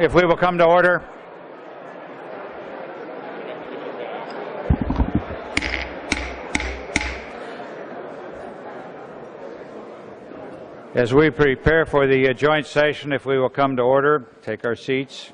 If we will come to order. As we prepare for the joint session, if we will come to order, take our seats.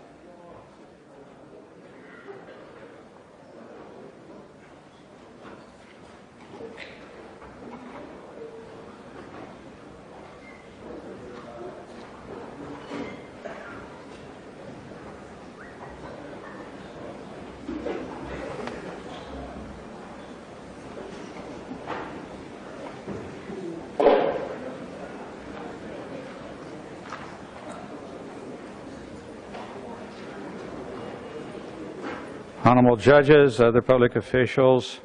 Honorable judges, other public officials,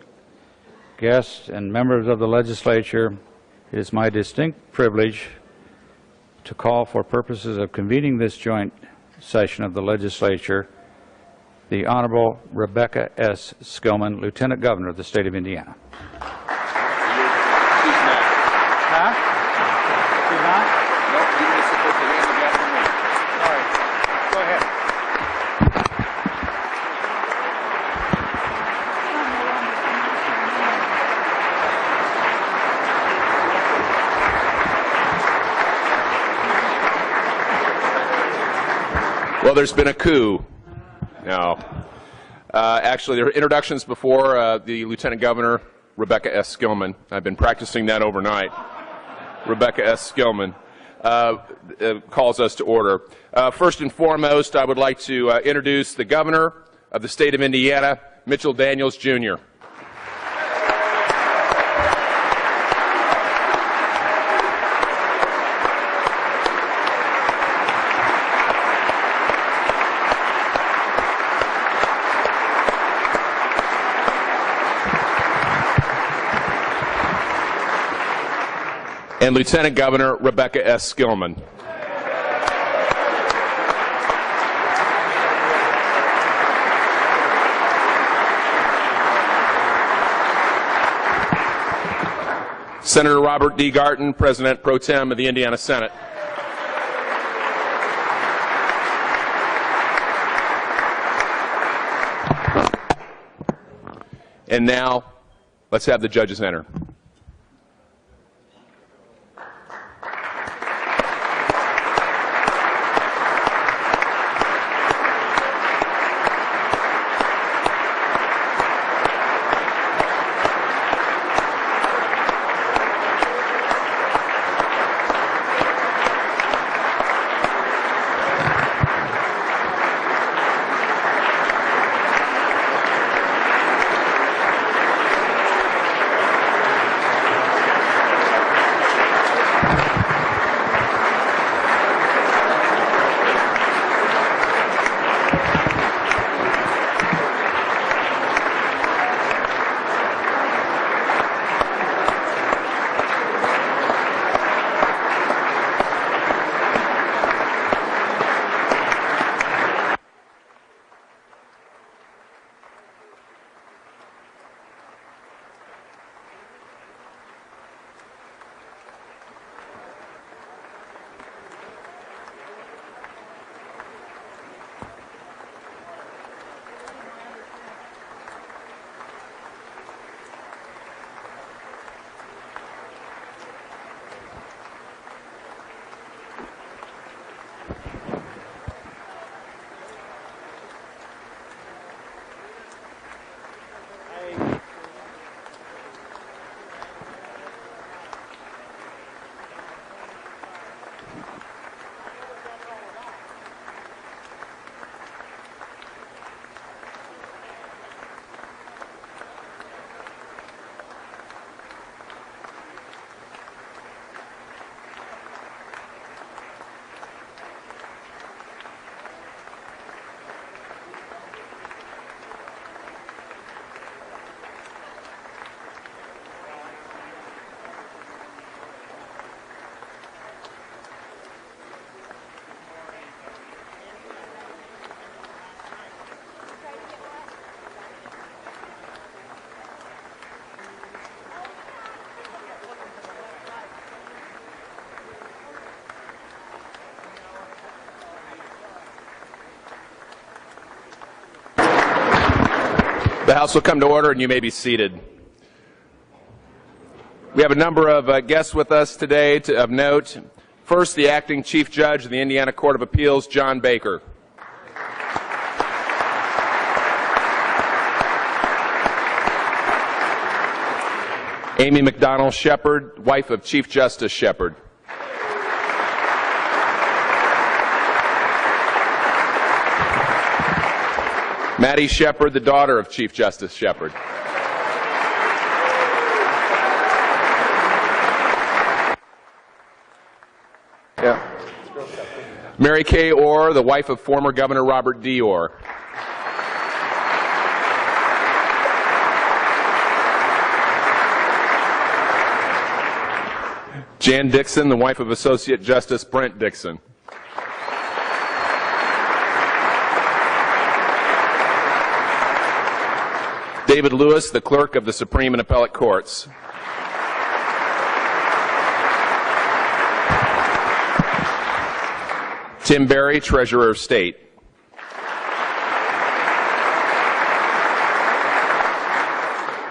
guests, and members of the legislature, it is my distinct privilege to call for purposes of convening this joint session of the legislature the Honorable Rebecca S. Skillman, Lieutenant Governor of the State of Indiana. Huh? She's not? No, you're just supposed to hand it after me. All right. Go ahead. Well, there's been a coup. No. Actually, there are introductions before the Lieutenant Governor, Rebecca S. Skillman. I've been practicing that overnight. Rebecca S. Skillman calls us to order. First and foremost, I would like to introduce the Governor of the State of Indiana, Mitchell Daniels, Jr. And Lieutenant Governor Rebecca S. Skillman. Senator Robert D. Garton, President Pro Tem of the Indiana Senate. And now, let's have the judges enter. The House will come to order, and you may be seated. We have a number of guests with us today of note. First, the acting Chief Judge of the Indiana Court of Appeals, John Baker. Amy McDonald Shepard, wife of Chief Justice Shepard. Maddie Shepard, the daughter of Chief Justice Shepard. Yeah. Mary Kay Orr, the wife of former Governor Robert D. Orr. Jan Dixon, the wife of Associate Justice Brent Dixon. David Lewis, the clerk of the Supreme and Appellate Courts. Tim Berry, Treasurer of State.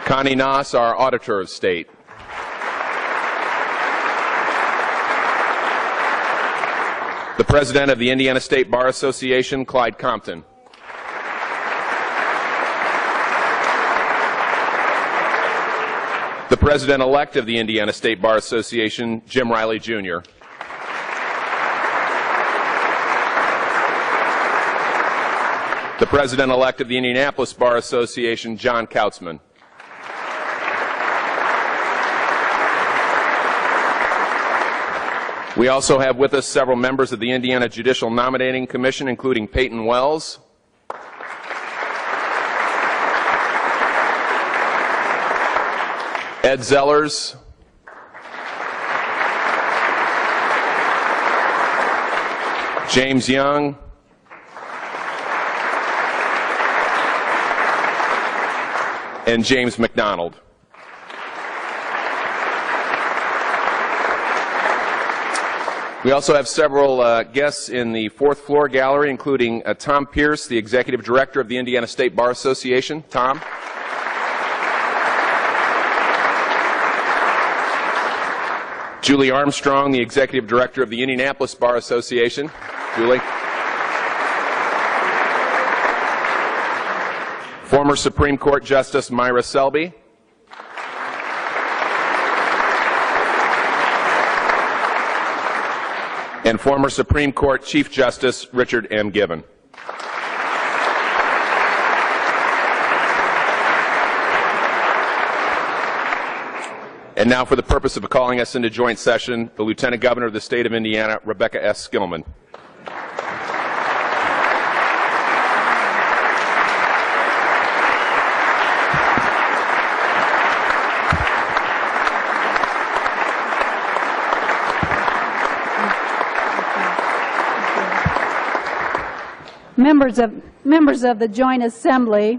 Connie Noss, our Auditor of State. The President of the Indiana State Bar Association, Clyde Compton. The President-elect of the Indiana State Bar Association, Jim Riley, Jr. The President-elect of the Indianapolis Bar Association, John Kautzman. We also have with us several members of the Indiana Judicial Nominating Commission, including Peyton Wells, Ed Zellers, James Young, and James McDonald. We also have several guests in the fourth floor gallery, including Tom Pierce, the Executive Director of the Indiana State Bar Association. Tom. Julie Armstrong, the Executive Director of the Indianapolis Bar Association. Julie. Former Supreme Court Justice Myra Selby. And former Supreme Court Chief Justice Richard M. Given. And now, for the purpose of calling us into joint session, the Lieutenant Governor of the State of Indiana, Rebecca S. Skillman. Members of the Joint Assembly,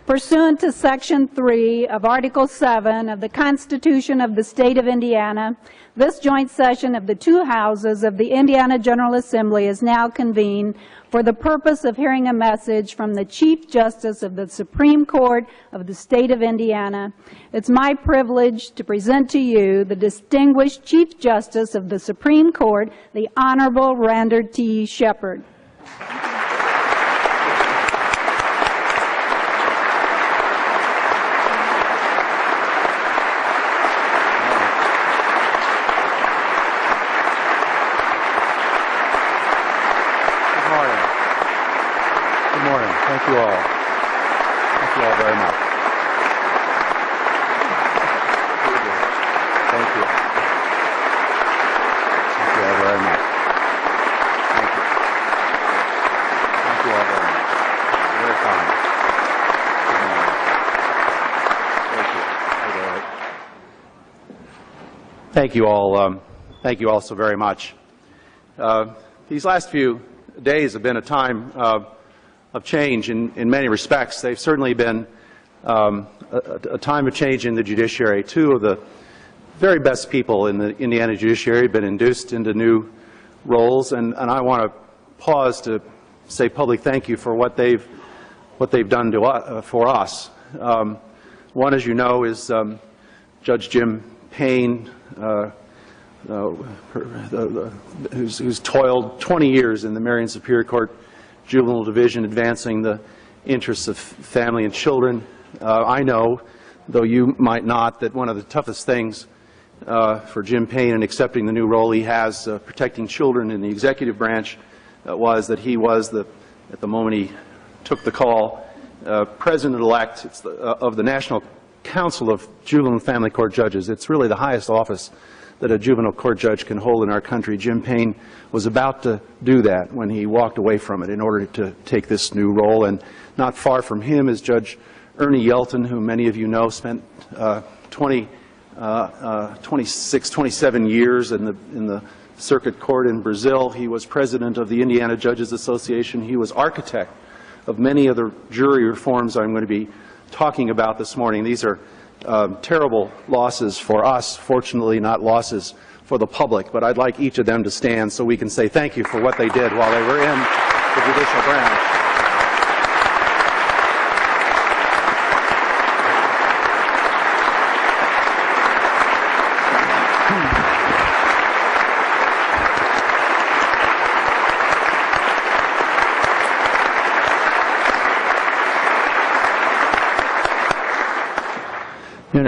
pursuant to Section 3 of Article 7 of the Constitution of the State of Indiana, this joint session of the two houses of the Indiana General Assembly is now convened for the purpose of hearing a message from the Chief Justice of the Supreme Court of the State of Indiana. It's my privilege to present to you the distinguished Chief Justice of the Supreme Court, the Honorable Randall T. Shepard. Thank you all. Thank you all very much. Thank you. Thank you all very much. Thank you. Thank you all very much. Very kind. Thank you all. Thank you all so very much. These last few days have been a time of change in many respects. They've certainly been a time of change in the judiciary. Two of the very best people in the Indiana judiciary have been induced into new roles, and I want to pause to say public thank you for what they've done to for us. One, as you know, is Judge Jim Payne, who's toiled 20 years in the Marion Superior Court Juvenile Division, advancing the interests of family and children. I know, though you might not, that one of the toughest things for Jim Payne in accepting the new role he has protecting children in the executive branch was that he was, at the moment he took the call, President-elect of the National Council of Juvenile and Family Court Judges. It's really the highest office that a juvenile court judge can hold in our country. Jim Payne was about to do that when he walked away from it in order to take this new role. And not far from him is Judge Ernie Yelton, who many of you know spent 27 years in the circuit court in Brazil. He was president of the Indiana Judges Association. He was architect of many of the jury reforms I'm going to be talking about this morning. These are terrible losses for us, fortunately not losses for the public, but I'd like each of them to stand so we can say thank you for what they did while they were in the judicial branch.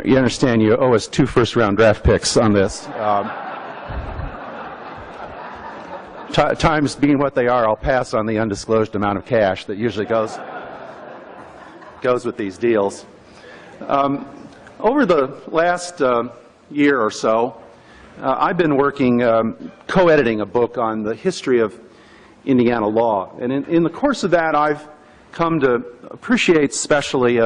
You understand you owe us 2 first-round draft picks on this. Times being what they are, I'll pass on the undisclosed amount of cash that usually goes with these deals. Over the last year or so, I've been working, co-editing a book on the history of Indiana law. And in the course of that, I've come to appreciate especially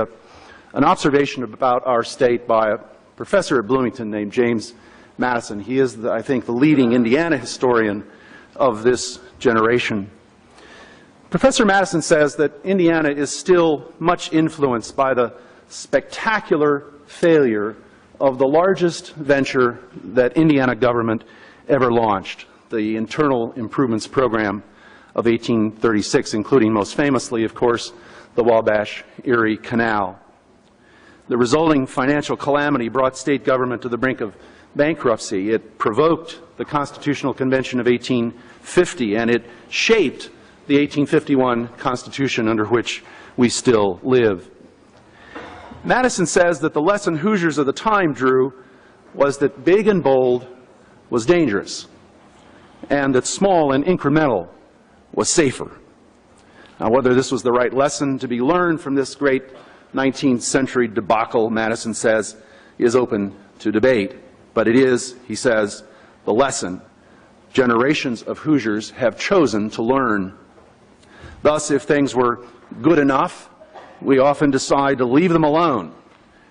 an observation about our state by a professor at Bloomington named James Madison. He is, I think, the leading Indiana historian of this generation. Professor Madison says that Indiana is still much influenced by the spectacular failure of the largest venture that Indiana government ever launched, the Internal Improvements Program of 1836, including most famously, of course, the Wabash-Erie Canal. The resulting financial calamity brought state government to the brink of bankruptcy. It provoked the Constitutional Convention of 1850, and it shaped the 1851 Constitution under which we still live. Madison says that the lesson Hoosiers of the time drew was that big and bold was dangerous, and that small and incremental was safer. Now, whether this was the right lesson to be learned from this great 19th century debacle, Madison says, is open to debate. But it is, he says, the lesson generations of Hoosiers have chosen to learn. Thus, if things were good enough, we often decide to leave them alone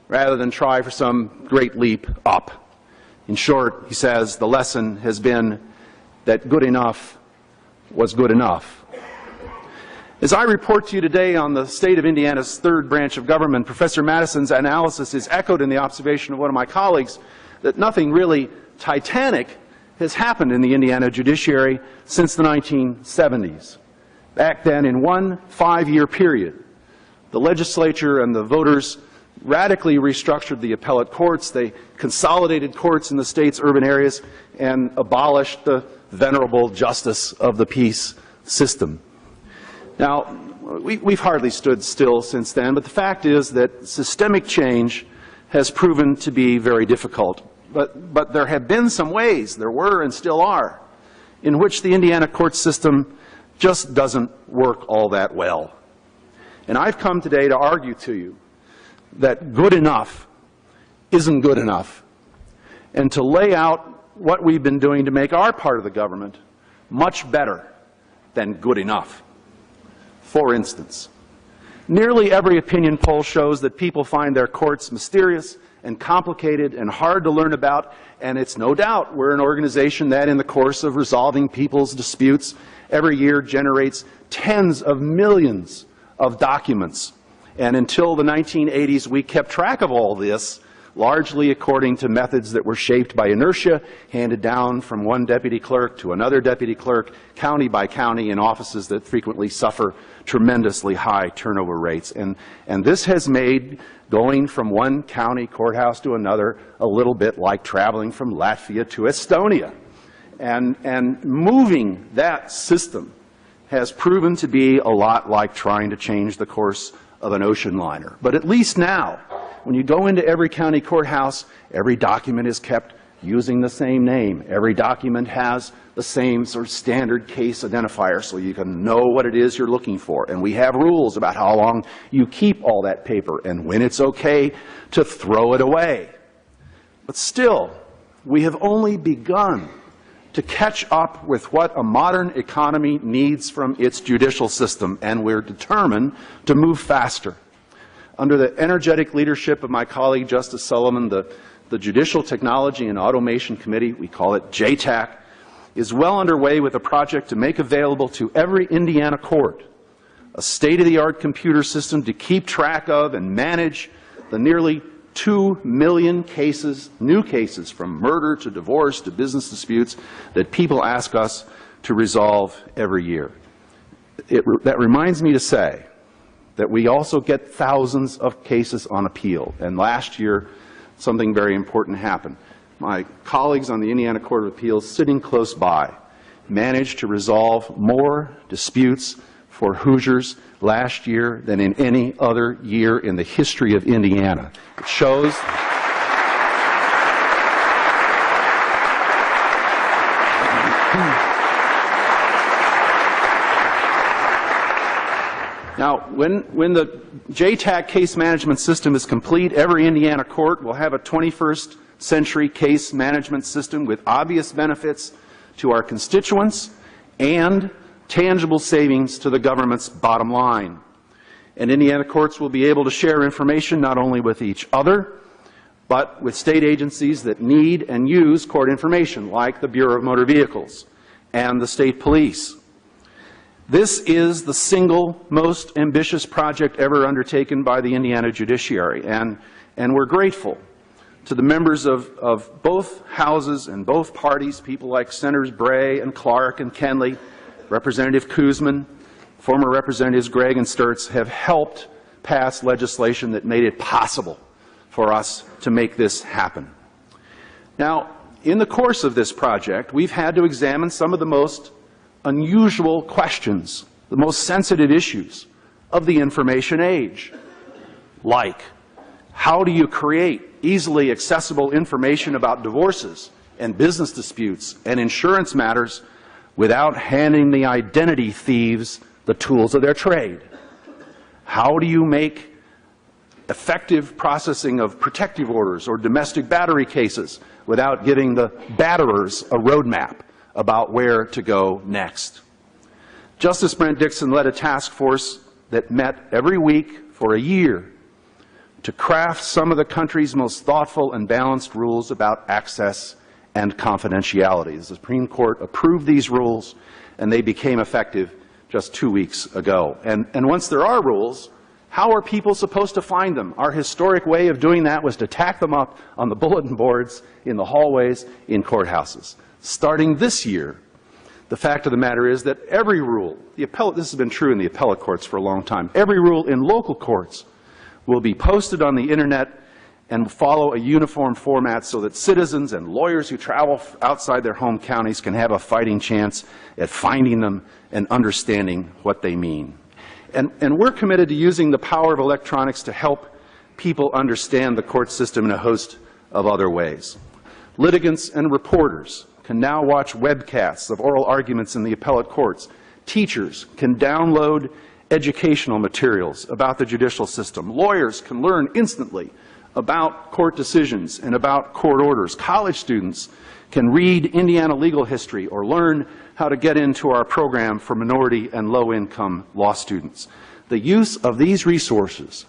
rather than try for some great leap up. In short, he says, the lesson has been that good enough was good enough. As I report to you today on the state of Indiana's third branch of government, Professor Madison's analysis is echoed in the observation of one of my colleagues that nothing really titanic has happened in the Indiana judiciary since the 1970s. Back then, in one 5-year period, the legislature and the voters radically restructured the appellate courts. They consolidated courts in the state's urban areas and abolished the venerable justice of the peace system. Now, we've hardly stood still since then, but the fact is that systemic change has proven to be very difficult. But there have been some ways, there were and still are, in which the Indiana court system just doesn't work all that well. And I've come today to argue to you that good enough isn't good enough, and to lay out what we've been doing to make our part of the government much better than good enough. For instance, nearly every opinion poll shows that people find their courts mysterious and complicated and hard to learn about, and it's no doubt we're an organization that in the course of resolving people's disputes every year generates tens of millions of documents. And until the 1980s, we kept track of all this largely according to methods that were shaped by inertia, handed down from one deputy clerk to another deputy clerk, county by county, in offices that frequently suffer tremendously high turnover rates. And this has made going from one county courthouse to another a little bit like traveling from Latvia to Estonia. And moving that system has proven to be a lot like trying to change the course of an ocean liner. But at least now, when you go into every county courthouse, every document is kept using the same name. Every document has the same sort of standard case identifier, so you can know what it is you're looking for. And we have rules about how long you keep all that paper and when it's okay to throw it away. But still, we have only begun to catch up with what a modern economy needs from its judicial system, and we're determined to move faster. Under the energetic leadership of my colleague Justice Sullivan, the Judicial Technology and Automation Committee, we call it JTAC, is well underway with a project to make available to every Indiana court a state-of-the-art computer system to keep track of and manage the nearly 2 million cases, new cases, from murder to divorce to business disputes, that people ask us to resolve every year. That reminds me to say that we also get thousands of cases on appeal. And last year, something very important happened. My colleagues on the Indiana Court of Appeals, sitting close by, managed to resolve more disputes for Hoosiers last year than in any other year in the history of Indiana. It shows Now, when the JTAC case management system is complete, every Indiana court will have a 21st century case management system with obvious benefits to our constituents and tangible savings to the government's bottom line. And Indiana courts will be able to share information not only with each other, but with state agencies that need and use court information, like the Bureau of Motor Vehicles and the state police. This is the single most ambitious project ever undertaken by the Indiana Judiciary, and we're grateful to the members of both houses and both parties, people like Senators Bray and Clark and Kenley, Representative Kuzman, former Representatives Gregg and Sturtz, have helped pass legislation that made it possible for us to make this happen. Now, in the course of this project, we've had to examine some of the most unusual questions, the most sensitive issues of the information age, like how do you create easily accessible information about divorces and business disputes and insurance matters without handing the identity thieves the tools of their trade? How do you make effective processing of protective orders or domestic battery cases without giving the batterers a roadmap about where to go next? Justice Brent Dixon led a task force that met every week for a year to craft some of the country's most thoughtful and balanced rules about access and confidentiality. The Supreme Court approved these rules, and they became effective just 2 weeks ago. And once there are rules, how are people supposed to find them? Our historic way of doing that was to tack them up on the bulletin boards in the hallways in courthouses. Starting this year, the fact of the matter is that every rule, this has been true in the appellate courts for a long time, every rule in local courts will be posted on the internet and follow a uniform format so that citizens and lawyers who travel outside their home counties can have a fighting chance at finding them and understanding what they mean. And we're committed to using the power of electronics to help people understand the court system in a host of other ways. Litigants and reporters can now watch webcasts of oral arguments in the appellate courts. Teachers can download educational materials about the judicial system. Lawyers can learn instantly about court decisions and about court orders. College students can read Indiana legal history or learn how to get into our program for minority and low-income law students. The use of these resources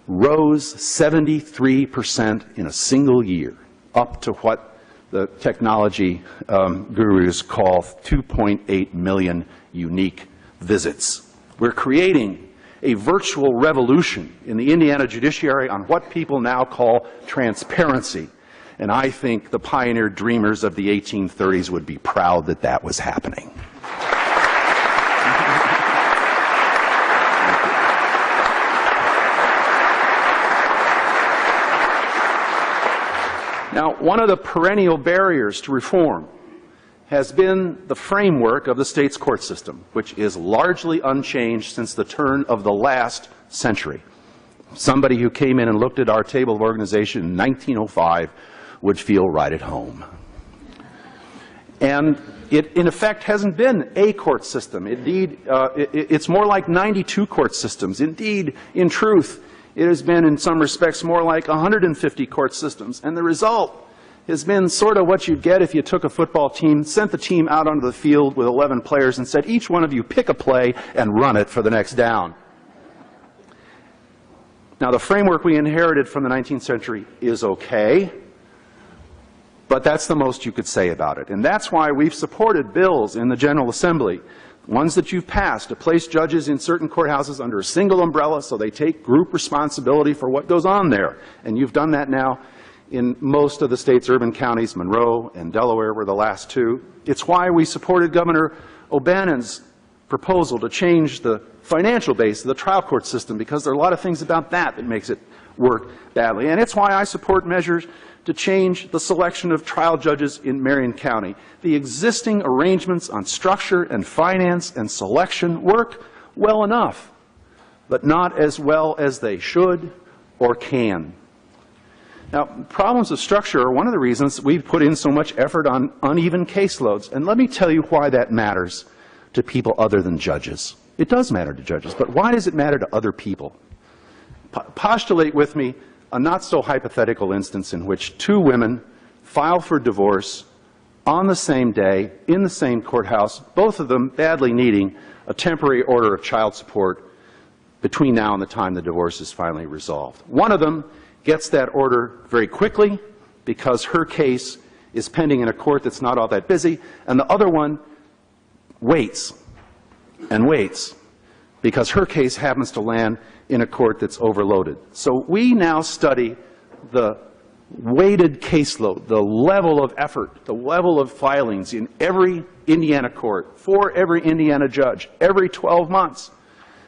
rose 73% in a single year, up to what the technology gurus call 2.8 million unique visits. We're creating a virtual revolution in the Indiana judiciary on what people now call transparency. And I think the pioneer dreamers of the 1830s would be proud that that was happening. Now, one of the perennial barriers to reform has been the framework of the state's court system, which is largely unchanged since the turn of the last century. Somebody who came in and looked at our table of organization in 1905 would feel right at home. And it, in effect, hasn't been a court system. Indeed, it's more like 92 court systems. Indeed, in truth, it has been, in some respects, more like 150 court systems. And the result has been sort of what you'd get if you took a football team, sent the team out onto the field with 11 players and said, each one of you pick a play and run it for the next down. Now, the framework we inherited from the 19th century is okay, but that's the most you could say about it. And that's why we've supported bills in the General Assembly, ones that you've passed, to place judges in certain courthouses under a single umbrella so they take group responsibility for what goes on there. And you've done that now in most of the state's urban counties. Monroe and Delaware were the last two. It's why we supported Governor O'Bannon's proposal to change the financial base of the trial court system, because there are a lot of things about that that makes it work badly. And it's why I support measures to change the selection of trial judges in Marion County. The existing arrangements on structure and finance and selection work well enough, but not as well as they should or can. Now, problems of structure are one of the reasons we've put in so much effort on uneven caseloads. And let me tell you why that matters to people other than judges. It does matter to judges, but why does it matter to other people? Postulate with me a not-so-hypothetical instance in which two women file for divorce on the same day, in the same courthouse, both of them badly needing a temporary order of child support between now and the time the divorce is finally resolved. One of them gets that order very quickly because her case is pending in a court that's not all that busy, and the other one waits and waits because her case happens to land in a court that's overloaded. So we now study the weighted caseload, the level of effort, the level of filings in every Indiana court for every Indiana judge every 12 months.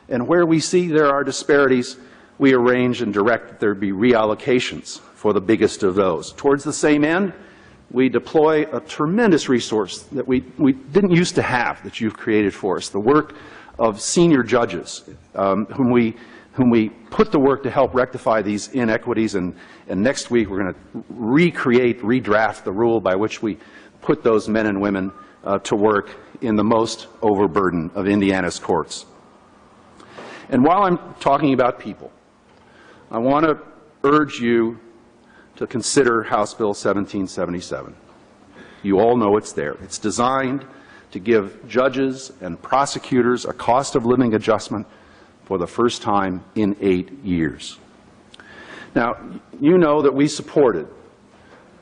And where we see there are disparities, we arrange and direct that there be reallocations for the biggest of those. Towards the same end, we deploy a tremendous resource that we didn't used to have, that you've created for us, the work of senior judges, whom we put to work to help rectify these inequities. And next week we're going to redraft the rule by which we put those men and women to work in the most overburdened of Indiana's courts. And while I'm talking about people, I want to urge you to consider House Bill 1777. You all know it's there. It's designed to give judges and prosecutors a cost of living adjustment for the first time in 8 years. Now, you know that we supported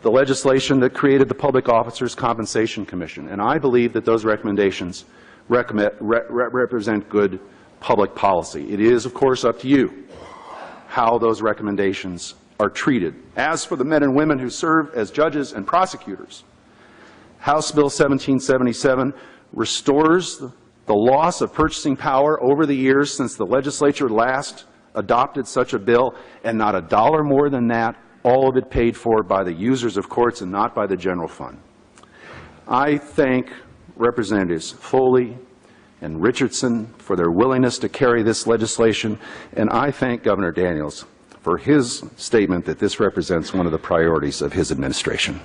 the legislation that created the Public Officers Compensation Commission, and I believe that those recommendations represent good public policy. It is, of course, up to you how those recommendations are treated. As for the men and women who serve as judges and prosecutors, House Bill 1777 restores the loss of purchasing power over the years since the legislature last adopted such a bill, and not a dollar more than that, all of it paid for by the users of courts and not by the general fund. I thank Representatives Foley and Richardson for their willingness to carry this legislation, and I thank Governor Daniels for his statement that this represents one of the priorities of his administration.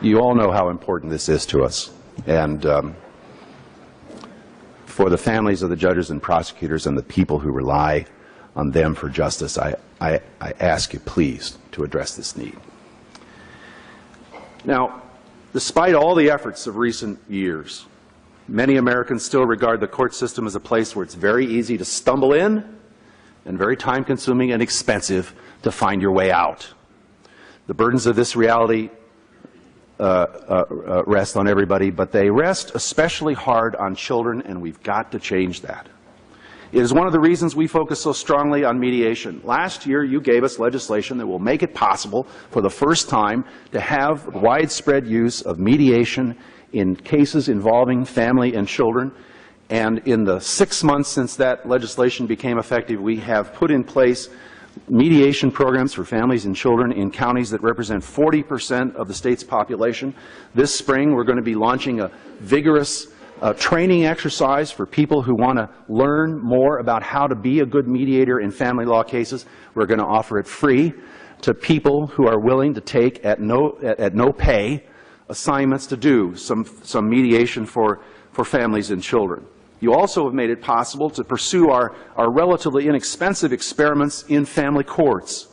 You all know how important this is to us, and for the families of the judges and prosecutors and the people who rely on them for justice, I ask you please to address this need. Now, despite all the efforts of recent years, many Americans still regard the court system as a place where it's very easy to stumble in and very time-consuming and expensive to find your way out. The burdens of this reality rest on everybody, but they rest especially hard on children, and we've got to change that. It is one of the reasons we focus so strongly on mediation. Last year, you gave us legislation that will make it possible for the first time to have widespread use of mediation in cases involving family and children. And in the 6 months since that legislation became effective, we have put in place mediation programs for families and children in counties that represent 40% of the state's population. This spring, we're going to be launching a vigorous training exercise for people who want to learn more about how to be a good mediator in family law cases. We're going to offer it free to people who are willing to take at no pay assignments to do some mediation for families and children. You also have made it possible to pursue our relatively inexpensive experiments in family courts.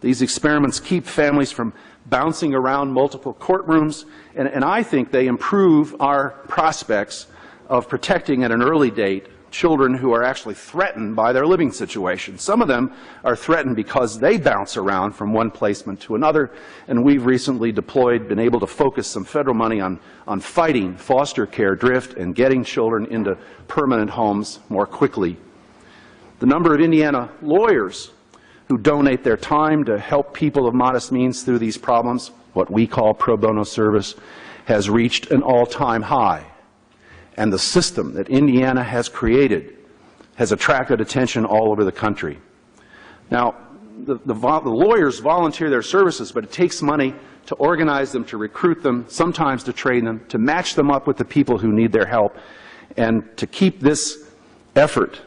These experiments keep families from bouncing around multiple courtrooms, and I think they improve our prospects of protecting at an early date children who are actually threatened by their living situation. Some of them are threatened because they bounce around from one placement to another, and we've recently been able to focus some federal money on fighting foster care drift and getting children into permanent homes more quickly. The number of Indiana lawyers who donate their time to help people of modest means through these problems, what we call pro bono service, has reached an all-time high. And the system that Indiana has created has attracted attention all over the country. Now, the lawyers volunteer their services, but it takes money to organize them, to recruit them, sometimes to train them, to match them up with the people who need their help. And to keep this effort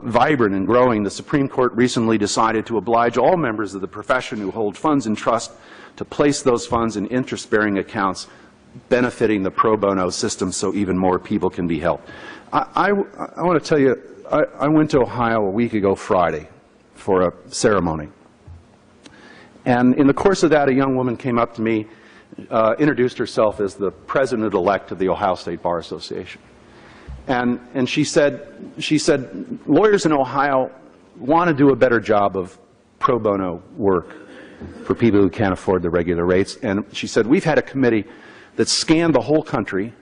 vibrant and growing, the Supreme Court recently decided to oblige all members of the profession who hold funds in trust to place those funds in interest-bearing accounts, benefiting the pro bono system so even more people can be helped. I want to tell you, I went to Ohio a week ago Friday for a ceremony. And in the course of that, a young woman came up to me, introduced herself as the president-elect of the Ohio State Bar Association. And she said, lawyers in Ohio want to do a better job of pro bono work for people who can't afford the regular rates. And she said, we've had a committee that scanned the whole country,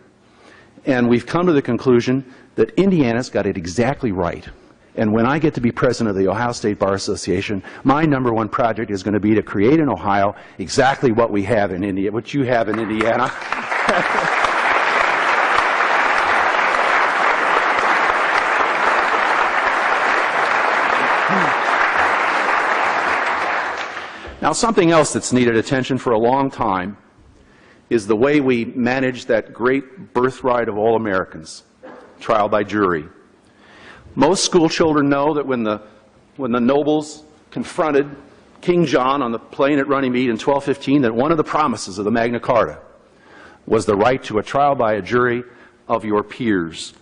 and we've come to the conclusion that Indiana's got it exactly right. And when I get to be president of the Ohio State Bar Association, my #1 project is going to be to create in Ohio exactly what we have in Indiana, what you have in Indiana. Now, something else that's needed attention for a long time is the way we manage that great birthright of all Americans, trial by jury. Most school children know that when the nobles confronted King John on the plain at Runnymede in 1215, that one of the promises of the Magna Carta was the right to a trial by a jury of your peers.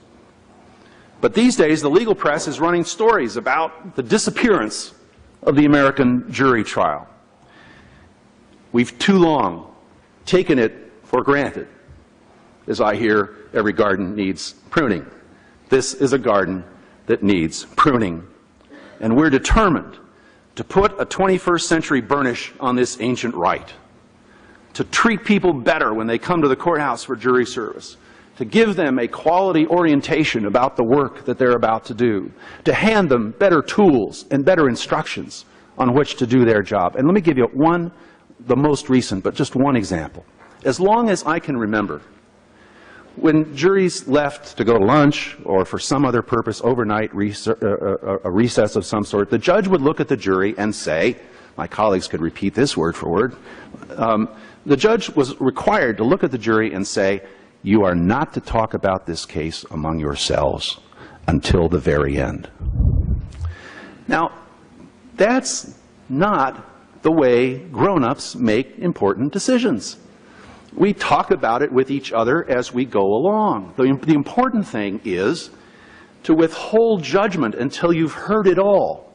But these days, the legal press is running stories about the disappearance of the American jury trial. We've too long taken it for granted. As I hear, every garden needs pruning. This is a garden that needs pruning. And we're determined to put a 21st century burnish on this ancient right, to treat people better when they come to the courthouse for jury service, to give them a quality orientation about the work that they're about to do, to hand them better tools and better instructions on which to do their job. And let me give you the most recent, but just one example. As long as I can remember, when juries left to go to lunch or for some other purpose, overnight a recess of some sort, the judge would look at the jury and say, my colleagues could repeat this word for word, the judge was required to look at the jury and say, you are not to talk about this case among yourselves until the very end. Now, that's not the way grown-ups make important decisions. We talk about it with each other as we go along. The important thing is to withhold judgment until you've heard it all.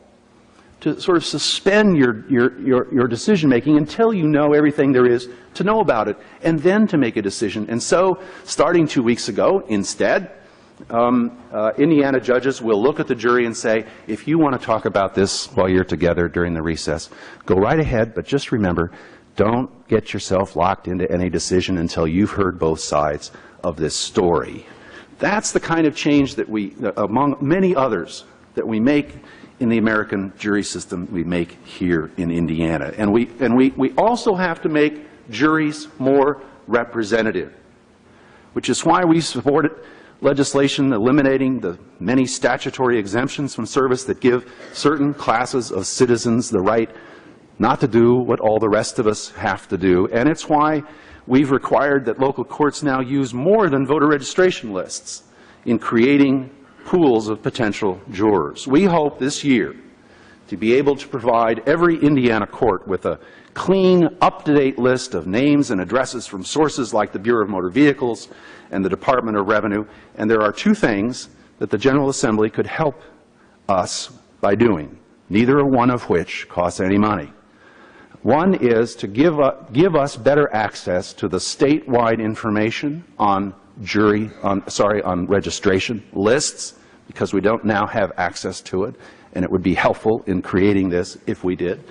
to sort of suspend your decision-making until you know everything there is to know about it, and then to make a decision. And so, starting 2 weeks ago, instead, Indiana judges will look at the jury and say, if you want to talk about this while you're together during the recess, go right ahead, but just remember, don't get yourself locked into any decision until you've heard both sides of this story. That's the kind of change that we, among many others, that we make in the American jury system, we make here in Indiana. And we also have to make juries more representative, which is why we supported legislation eliminating the many statutory exemptions from service that give certain classes of citizens the right not to do what all the rest of us have to do. And it's why we've required that local courts now use more than voter registration lists in creating pools of potential jurors. We hope this year to be able to provide every Indiana court with a clean, up-to-date list of names and addresses from sources like the Bureau of Motor Vehicles and the Department of Revenue. And there are two things that the General Assembly could help us by doing, neither one of which costs any money. One is to give us better access to the statewide information on on registration lists, because we don't now have access to it, and it would be helpful in creating this if we did.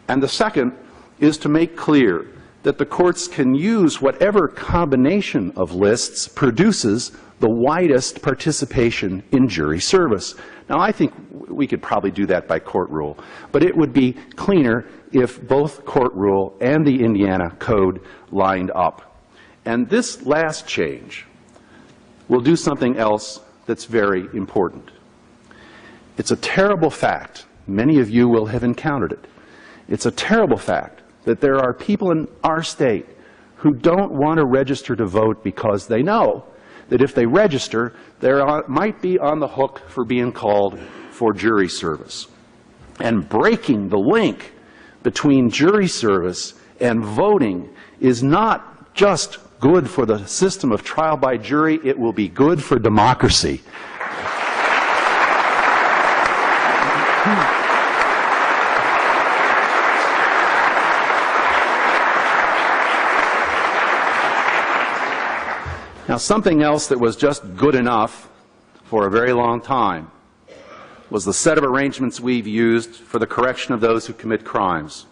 And the second is to make clear that the courts can use whatever combination of lists produces the widest participation in jury service. Now, I think we could probably do that by court rule, but it would be cleaner if both court rule and the Indiana Code lined up. And this last change will do something else that's very important. It's a terrible fact. Many of you will have encountered it. It's a terrible fact that there are people in our state who don't want to register to vote because they know that if they register, they might be on the hook for being called for jury service. And breaking the link between jury service and voting is not just good for the system of trial by jury, it will be good for democracy. Now, something else that was just good enough for a very long time was the set of arrangements we've used for the correction of those who commit crimes.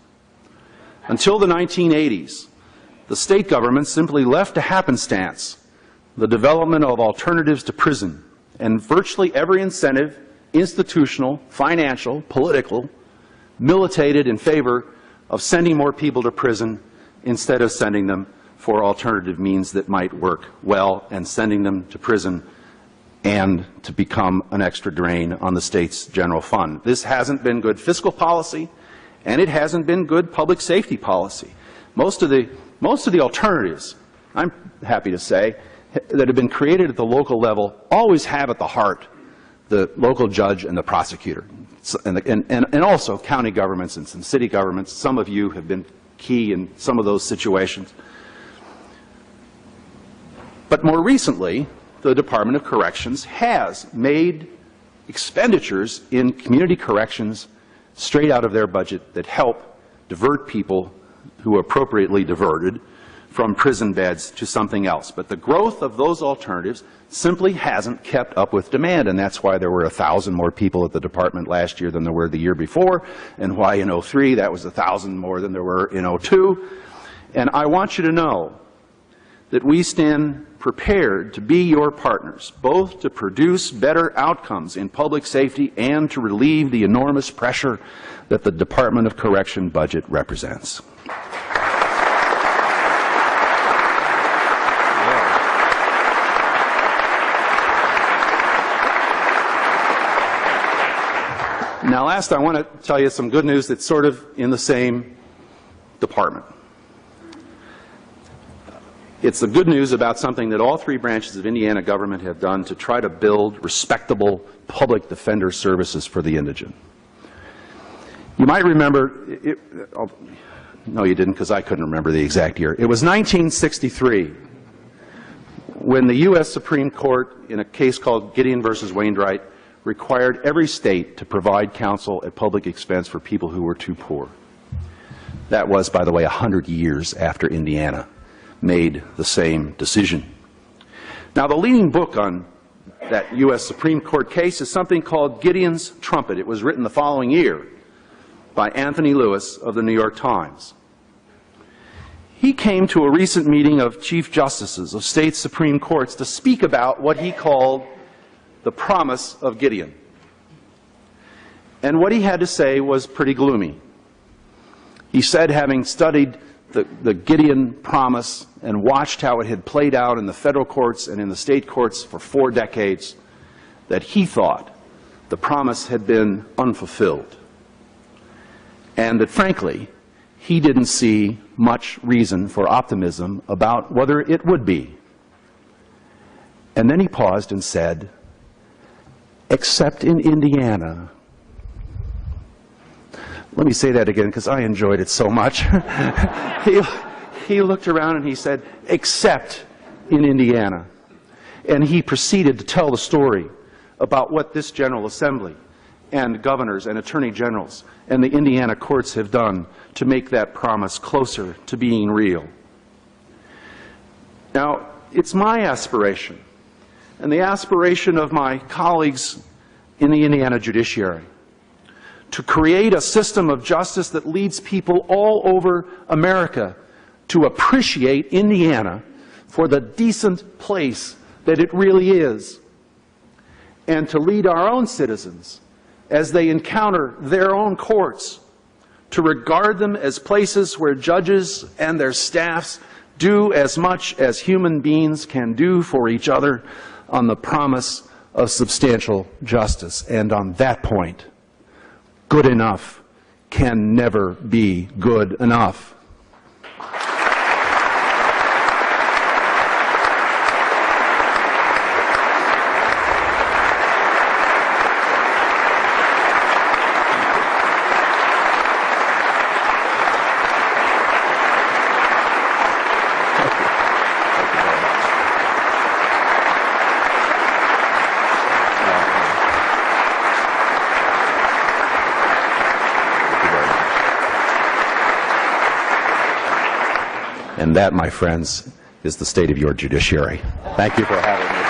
Until the 1980s, the state government simply left to happenstance the development of alternatives to prison, and virtually every incentive, institutional, financial, political, militated in favor of sending more people to prison instead of sending them for alternative means that might work well, and sending them to prison and to become an extra drain on the state's general fund. This hasn't been good fiscal policy, and it hasn't been good public safety policy. Most of the alternatives, I'm happy to say, that have been created at the local level always have at the heart the local judge and the prosecutor, and also county governments and some city governments. Some of you have been key in some of those situations. But more recently, the Department of Corrections has made expenditures in community corrections straight out of their budget that help divert people who are appropriately diverted from prison beds to something else. But the growth of those alternatives simply hasn't kept up with demand, and that's why there were 1,000 more people at the department last year than there were the year before, and why in '03 that was 1,000 more than there were in '02. And I want you to know that we stand prepared to be your partners, both to produce better outcomes in public safety and to relieve the enormous pressure that the Department of Correction budget represents. Now, last, I want to tell you some good news that's sort of in the same department. It's the good news about something that all three branches of Indiana government have done to try to build respectable public defender services for the indigent. You might remember, no you didn't, because I couldn't remember the exact year. It was 1963 when the U.S. Supreme Court, in a case called Gideon versus Wainwright, required every state to provide counsel at public expense for people who were too poor. That was, by the way, 100 years after Indiana made the same decision. Now, the leading book on that U.S. Supreme Court case is something called Gideon's Trumpet. It was written the following year by Anthony Lewis of the New York Times. He came to a recent meeting of Chief Justices of state Supreme Courts to speak about what he called the promise of Gideon. And what he had to say was pretty gloomy. He said, having studied the Gideon promise and watched how it had played out in the federal courts and in the state courts for 4 decades, that he thought the promise had been unfulfilled. And that, frankly, he didn't see much reason for optimism about whether it would be. And then he paused and said, except in Indiana. Let me say that again because I enjoyed it so much. He looked around and he said, except in Indiana. And he proceeded to tell the story about what this General Assembly and governors and attorney generals and the Indiana courts have done to make that promise closer to being real. Now, it's my aspiration, and the aspiration of my colleagues in the Indiana Judiciary, to create a system of justice that leads people all over America to appreciate Indiana for the decent place that it really is, and to lead our own citizens as they encounter their own courts, to regard them as places where judges and their staffs do as much as human beings can do for each other on the promise of substantial justice. And on that point, good enough can never be good enough. And that, my friends, is the state of your judiciary. Thank you for having me.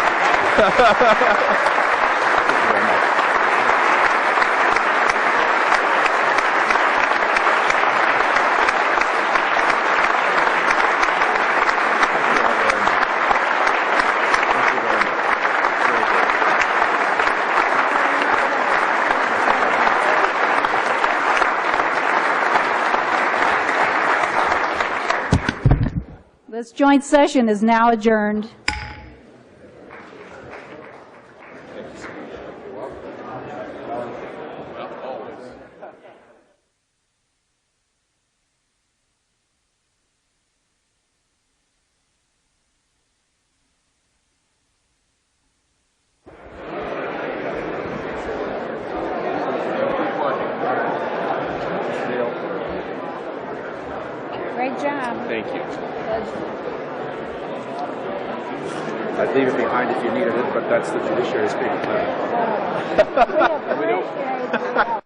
This joint session is now adjourned. Great job. Thank you. I'd leave it behind if you needed it, but that's the judiciary's big plan. We appreciate it.